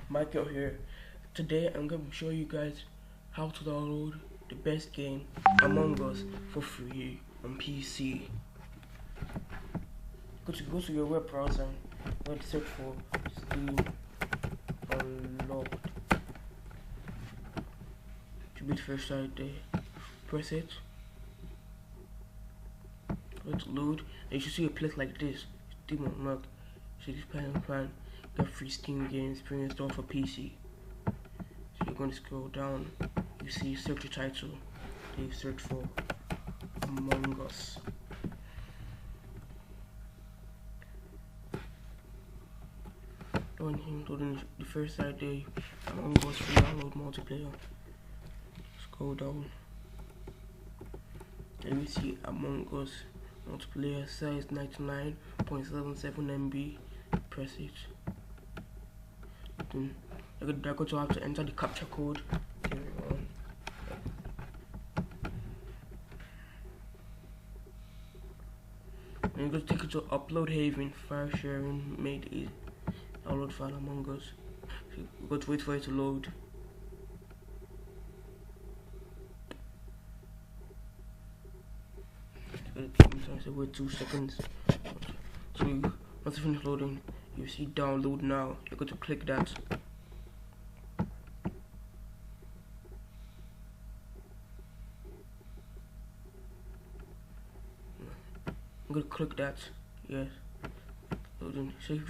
Michael here. Today I'm going to show you guys how to download the best game, Among Us, for free on PC. Go to your web browser, go to search for Steam Unlocked. Should be the first side there. Press it. Let it load. And you should see a place like this. Steam Unlocked. So this plan. Get free Steam games pre-installed for PC. So you're going to scroll down. You see search your title. Then you search for Among Us. Loading the first side there. Among Us free download multiplayer. Scroll down. Then you see Among Us multiplayer size 99.77 MB. Press it. You're going to have to enter the capture code. And you're going to take it to Upload Haven, file sharing, made easy. Download file Among Us. So you're going to wait for it to load. So wait 2 seconds. So once you finish loading, you see download now. You're going to click that. I'm going to click that. Yes. Loading. So if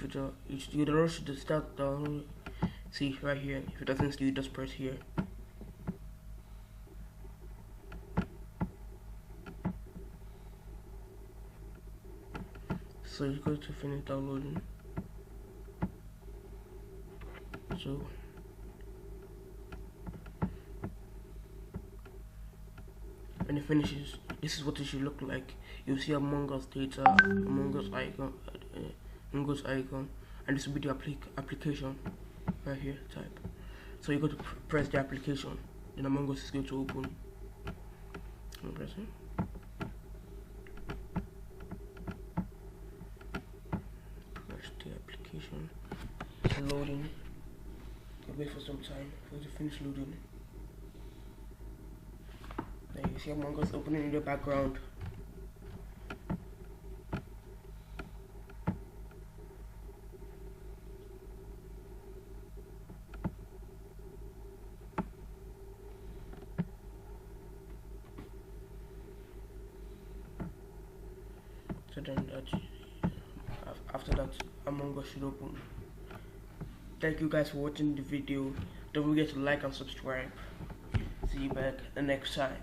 you don't rush to start download. See right here. If it doesn't see, just press here. So it's going to finish downloading. So when it finishes, this is what it should look like. You'll see Among Us data, Among Us icon, and this will be the application right here. Type. So you're going to press the application, then Among Us is going to open. I'm pressing. Press the application. It's loading. Wait for some time for it to finish loading. There you see Among Us opening in the background. So then after that, Among Us should open. Thank you guys for watching the video. Don't forget to like and subscribe. See you back the next time.